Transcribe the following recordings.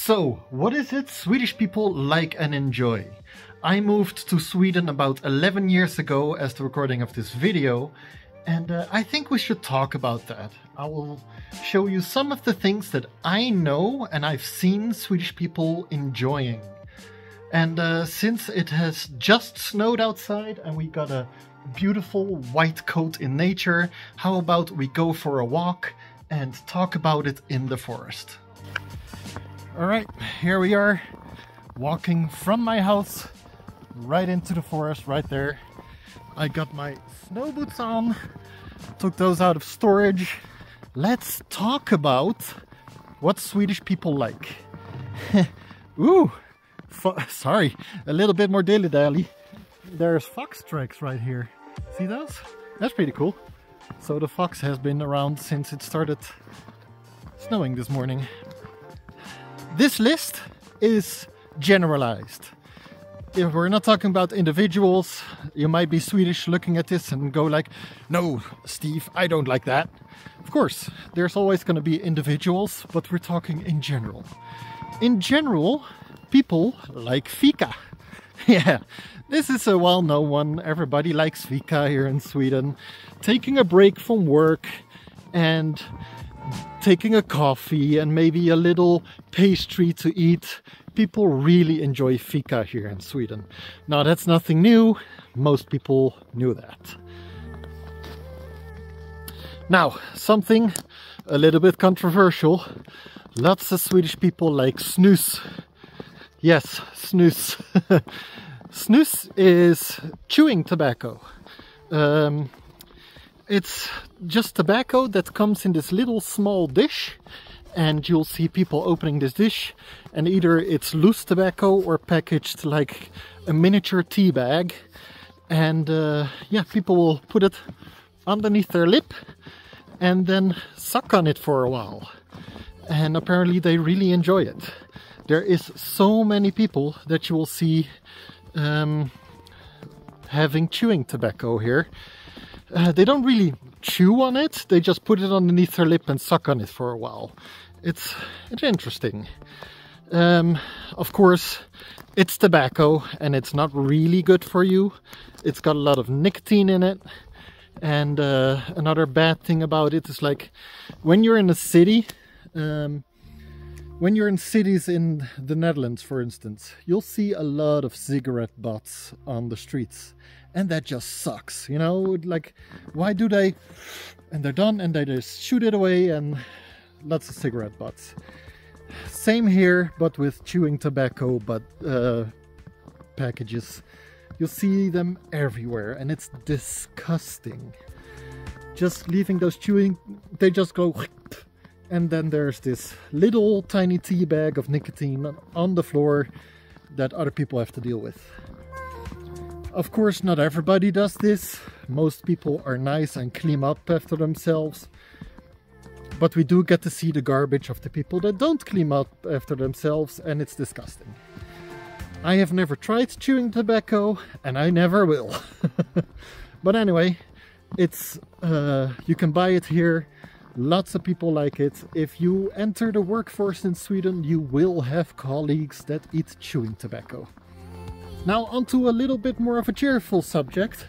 So, what is it Swedish people like and enjoy? I moved to Sweden about 11 years ago as the recording of this video, and I think we should talk about that. I will show you some of the things that I know and I've seen Swedish people enjoying. And since it has just snowed outside and we got a beautiful white coat in nature, how about we go for a walk and talk about it in the forest? Alright, here we are, walking from my house right into the forest right there. I got my snow boots on, took those out of storage. Let's talk about what Swedish people like. Ooh, sorry, a little bit more dilly-dally. There's fox tracks right here. See those? That's pretty cool. So the fox has been around since it started snowing this morning. This list is generalized. If we're not talking about individuals, you might be Swedish looking at this and go like, no, Steve, I don't like that. Of course, there's always going to be individuals, but we're talking in general. In general, people like FICA. Yeah, this is a well-known one. Everybody likes FICA here in Sweden. Taking a break from work and taking a coffee and maybe a little pastry to eat. People really enjoy FICA here in Sweden. Now that's nothing new. Most people knew that. Now, something a little bit controversial. Lots of Swedish people like snus. Yes, snus. Snus is chewing tobacco. It's just tobacco that comes in this little small dish, and you'll see people opening this dish, and either it's loose tobacco or packaged like a miniature tea bag, and yeah, people will put it underneath their lip and then suck on it for a while, and apparently they really enjoy it. There is so many people that you will see having chewing tobacco here. They don't really chew on it, they just put it underneath their lip and suck on it for a while. It's interesting. Of course, it's tobacco and it's not really good for you. It's got a lot of nicotine in it. And another bad thing about it is, like, when you're in a city, when you're in cities in the Netherlands, for instance, you'll see a lot of cigarette butts on the streets. And that just sucks, you know, like, why do they? And they're done and they just shoot it away, and lots of cigarette butts. Same here, but with chewing tobacco, but packages. You'll see them everywhere and it's disgusting. Just leaving those chewing, they just go, and then there's this little tiny tea bag of nicotine on the floor that other people have to deal with. Of course, not everybody does this. Most people are nice and clean up after themselves. But we do get to see the garbage of the people that don't clean up after themselves, and it's disgusting. I have never tried chewing tobacco, and I never will. But anyway, it's you can buy it here. Lots of people like it. If you enter the workforce in Sweden, you will have colleagues that eat chewing tobacco. Now onto a little bit more of a cheerful subject.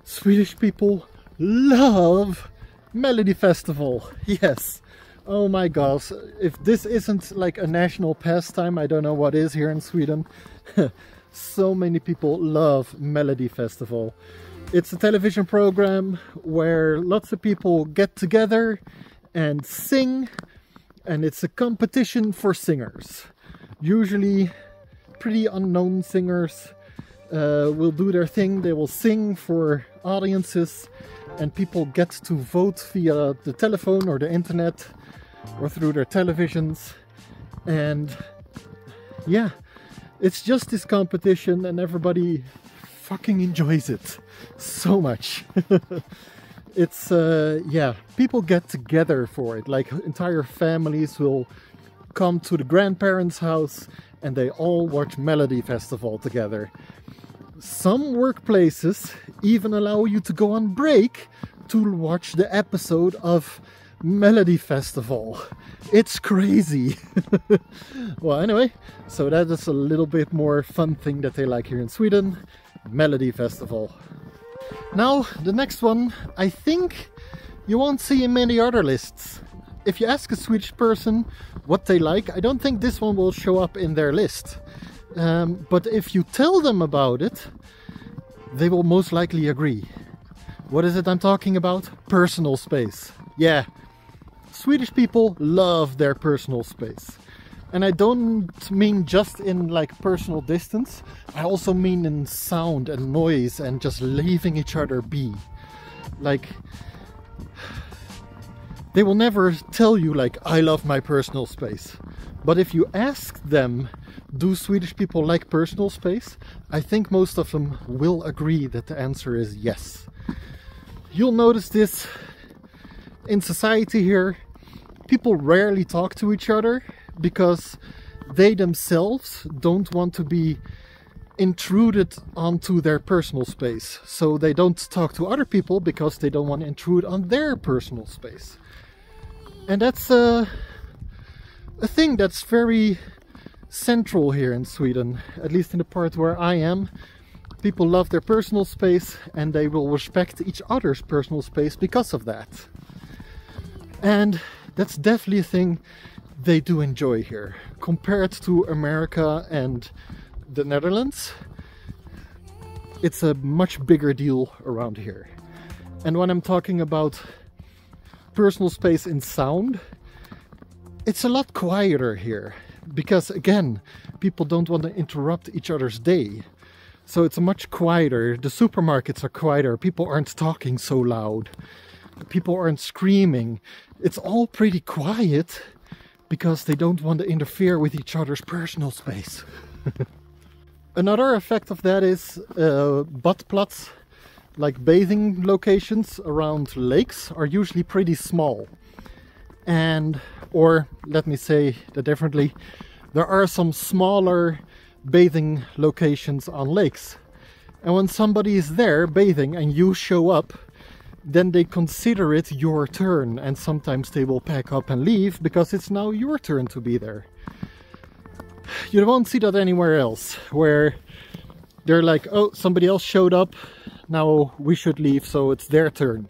Swedish people love Melody Festival. Yes. Oh my gosh. If this isn't like a national pastime, I don't know what is here in Sweden. So many people love Melody Festival. It's a television program where lots of people get together and sing, and it's a competition for singers. Usually pretty unknown singers will do their thing. They will sing for audiences, and people get to vote via the telephone or the internet or through their televisions. And yeah, it's just this competition and everybody fucking enjoys it so much. It's yeah, people get together for it. Like, entire families will come to the grandparents' house and they all watch Melody Festival together. Some workplaces even allow you to go on break to watch the episode of Melody Festival. It's crazy. Well, anyway, so that is a little bit more fun thing that they like here in Sweden. Melody Festival. Now, the next one, I think you won't see in many other lists. If you ask a Swedish person what they like, I don't think this one will show up in their list. But if you tell them about it, they will most likely agree. What is it I'm talking about? Personal space. Yeah, Swedish people love their personal space. And I don't mean just in like personal distance, I also mean in sound and noise and just leaving each other be. Like, they will never tell you like, I love my personal space. But if you ask them, do Swedish people like personal space? I think most of them will agree that the answer is yes. You'll notice this in society here. People rarely talk to each other because they themselves don't want to be intruded onto their personal space. So they don't talk to other people because they don't want to intrude on their personal space. And that's a thing that's very central here in Sweden, at least in the part where I am. People love their personal space and they will respect each other's personal space because of that. And that's definitely a thing they do enjoy here. Compared to America and the Netherlands, it's a much bigger deal around here. And when I'm talking about personal space in sound, it's a lot quieter here. Because again, people don't want to interrupt each other's day. So it's much quieter. The supermarkets are quieter. People aren't talking so loud. People aren't screaming. It's all pretty quiet because they don't want to interfere with each other's personal space. Another effect of that is badplaats, like bathing locations around lakes, are usually pretty small. Or let me say that differently, there are some smaller bathing locations on lakes. And when somebody is there bathing and you show up, then they consider it your turn, and sometimes they will pack up and leave because it's now your turn to be there. You won't see that anywhere else, where they're like, oh, somebody else showed up, now we should leave, so it's their turn.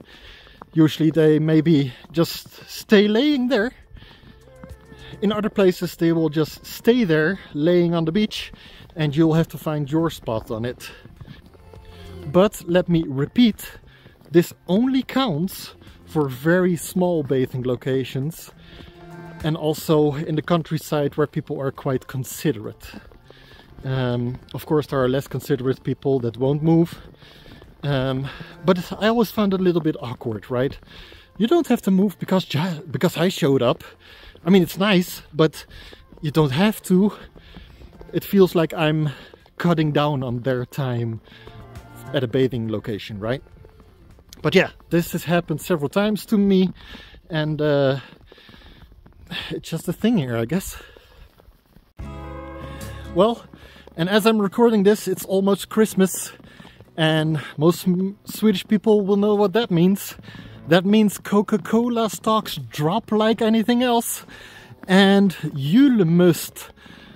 Usually they maybe just stay laying there. In other places they will just stay there laying on the beach and you'll have to find your spot on it. But let me repeat, this only counts for very small bathing locations and also in the countryside where people are quite considerate. Of course there are less considerate people that won't move. But I always found it a little bit awkward, right? You don't have to move because I showed up. I mean, it's nice, but you don't have to. It feels like I'm cutting down on their time at a bathing location, right? But yeah, this has happened several times to me, and it's just a thing here, I guess. Well, and as I'm recording this, it's almost Christmas, and most Swedish people will know what that means. That means Coca-Cola stocks drop like anything else, and julmust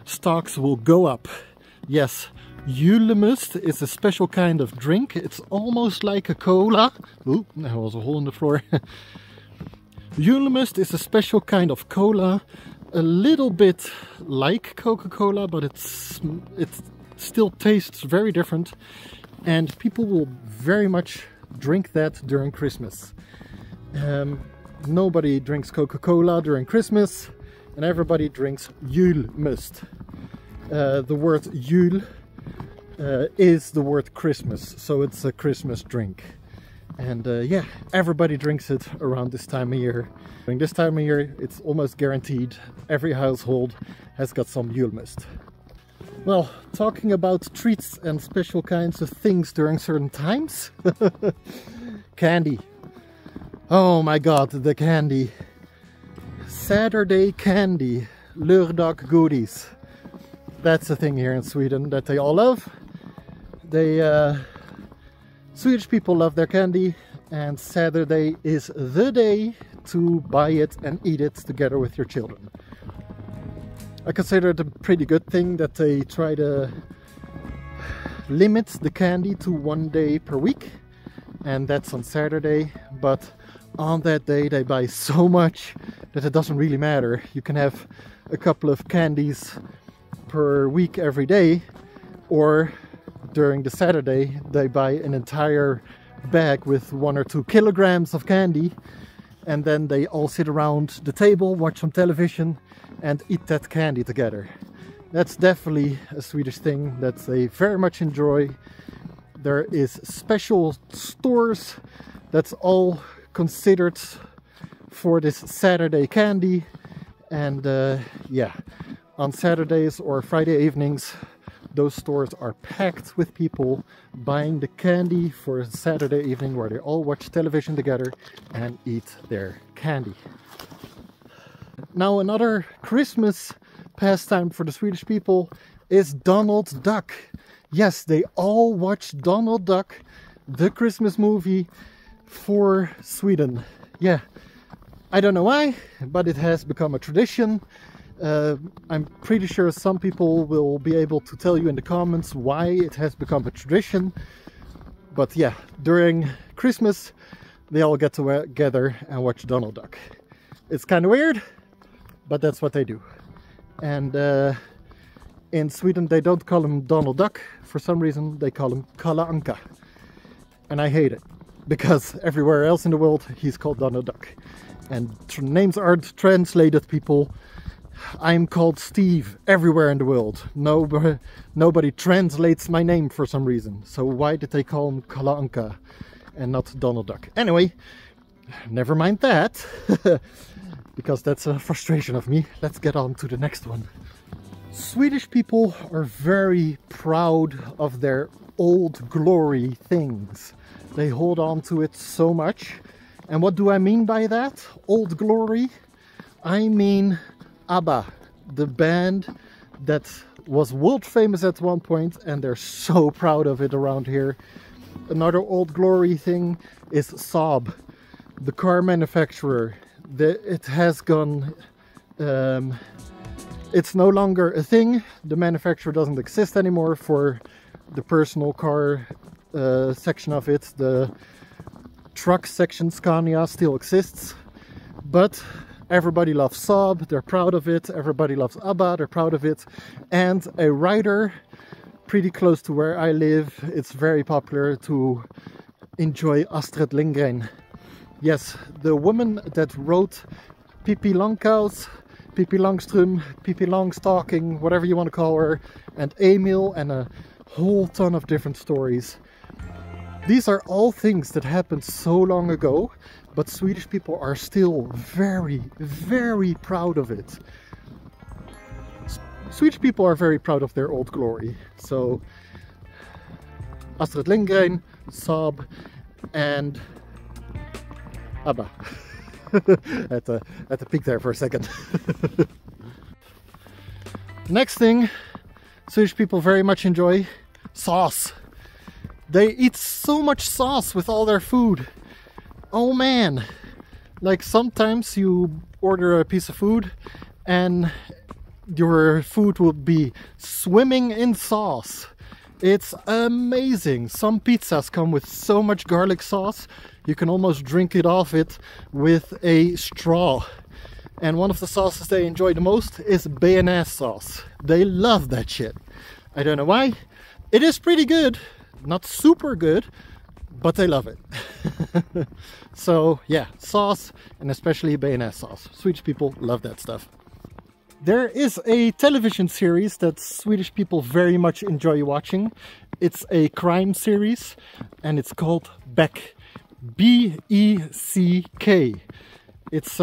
stocks will go up. Yes, julmust is a special kind of drink. It's almost like a cola. Ooh, there was a hole in the floor. Julmust is a special kind of cola, a little bit like Coca-Cola, but it still tastes very different, and people will very much drink that during Christmas. Nobody drinks Coca-Cola during Christmas, and everybody drinks julmust. The word jul is the word Christmas, so it's a Christmas drink. And yeah, everybody drinks it around this time of year. During this time of year, it's almost guaranteed every household has got some julmust. Well, talking about treats and special kinds of things during certain times. Candy. Oh my god, the candy. Saturday candy. Lördag goodies. That's the thing here in Sweden that they all love. Swedish people love their candy, and Saturday is the day to buy it and eat it together with your children. I consider it a pretty good thing that they try to limit the candy to 1 day per week, and that's on Saturday. But on that day they buy so much that it doesn't really matter. You can have a couple of candies per week every day, or during the Saturday they buy an entire bag with 1 or 2 kilograms of candy, and then they all sit around the table, watch some television and eat that candy together. That's definitely a Swedish thing that they very much enjoy. There is special stores that's all considered for this Saturday candy, and yeah, on Saturdays or Friday evenings those stores are packed with people buying the candy for a Saturday evening where they all watch television together and eat their candy. Now, another Christmas pastime for the Swedish people is Donald Duck. Yes, they all watch Donald Duck, the Christmas movie for Sweden. Yeah, I don't know why, but it has become a tradition. I'm pretty sure some people will be able to tell you in the comments why it has become a tradition. But yeah, during Christmas they all get together and watch Donald Duck. It's kind of weird, but that's what they do. And in Sweden they don't call him Donald Duck. For some reason they call him Kalle Anka. And I hate it, because everywhere else in the world he's called Donald Duck. And names aren't translated, people. I'm called Steve everywhere in the world. Nobody translates my name for some reason. So why did they call him Kalle Anka and not Donald Duck? Anyway, never mind that. Because that's a frustration of me. Let's get on to the next one. Swedish people are very proud of their old glory things. They hold on to it so much. And what do I mean by that? Old glory? I mean ABBA, the band that was world famous at one point, and they're so proud of it around here. Another old glory thing is Saab, the car manufacturer. It has gone, it's no longer a thing. The manufacturer doesn't exist anymore for the personal car section of it. The truck section, Scania, still exists, but everybody loves Saab, they're proud of it. Everybody loves ABBA, they're proud of it. And a writer pretty close to where I live, it's very popular to enjoy Astrid Lindgren. Yes, the woman that wrote Pippi Langkous, Pippi Langström, Pippi Longstocking, whatever you want to call her, and Emil, and a whole ton of different stories. These are all things that happened so long ago, but Swedish people are still very, very proud of it. Swedish people are very proud of their old glory. So Astrid Lindgren, Saab, and ABBA. Had to peek there for a second. Next thing Swedish people very much enjoy: sauce. They eat so much sauce with all their food. Oh man, like sometimes you order a piece of food and your food will be swimming in sauce. It's amazing. Some pizzas come with so much garlic sauce you can almost drink it off it with a straw. And one of the sauces they enjoy the most is Bayon sauce. They love that shit. I don't know why. It is pretty good, not super good, but they love it. So yeah, sauce, and especially Bayon sauce. Swedish people love that stuff. There is a television series that Swedish people very much enjoy watching. It's a crime series and it's called Beck. B-E-C-K. It's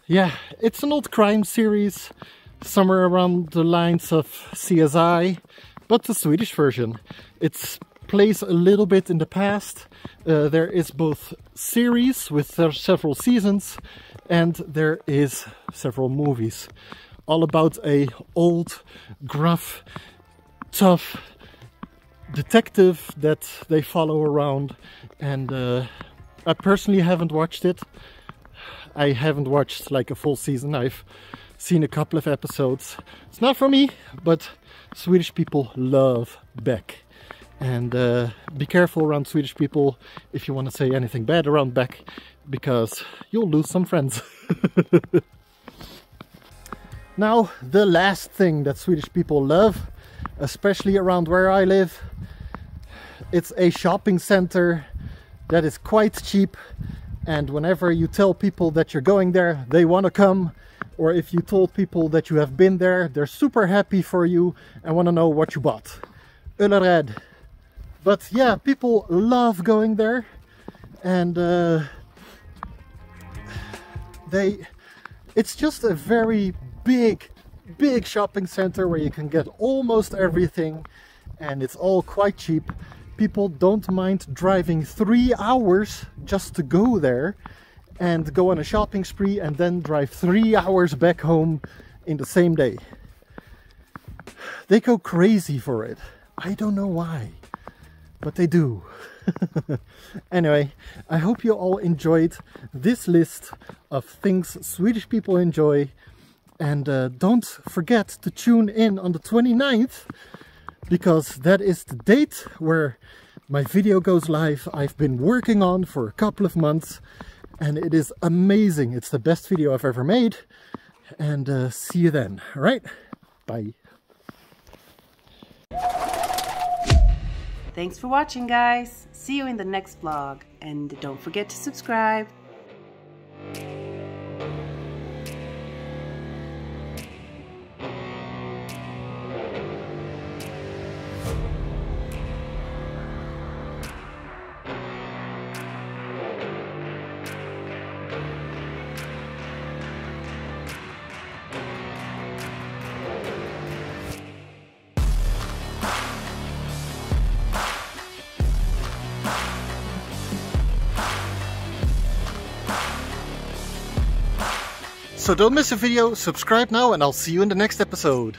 yeah, it's an old crime series, somewhere around the lines of CSI, but the Swedish version. It plays a little bit in the past. There is both series with several seasons, and there is several movies, all about a old, gruff, tough detective that they follow around. And I personally haven't watched it, I haven't watched like a full season. I've seen a couple of episodes. It's not for me, but Swedish people love Beck. And be careful around Swedish people if you want to say anything bad around Beck, because you'll lose some friends. Now, the last thing that Swedish people love, especially around where I live, it's a shopping center that is quite cheap, and whenever you tell people that you're going there, they want to come, or if you told people that you have been there, they're super happy for you and want to know what you bought. Ullered. But yeah, people love going there, and it's just a very big shopping center where you can get almost everything, and it's all quite cheap. People don't mind driving 3 hours just to go there and go on a shopping spree and then drive 3 hours back home in the same day. They go crazy for it. I don't know why, but they do. Anyway, I hope you all enjoyed this list of things Swedish people enjoy, and don't forget to tune in on the 29th, because that is the date where my video goes live. I've been working on for a couple of months, and it is amazing. It's the best video I've ever made, and see you then. All right, bye. Thanks for watching, guys. See you in the next vlog, and don't forget to subscribe. So don't miss a video, subscribe now, and I'll see you in the next episode.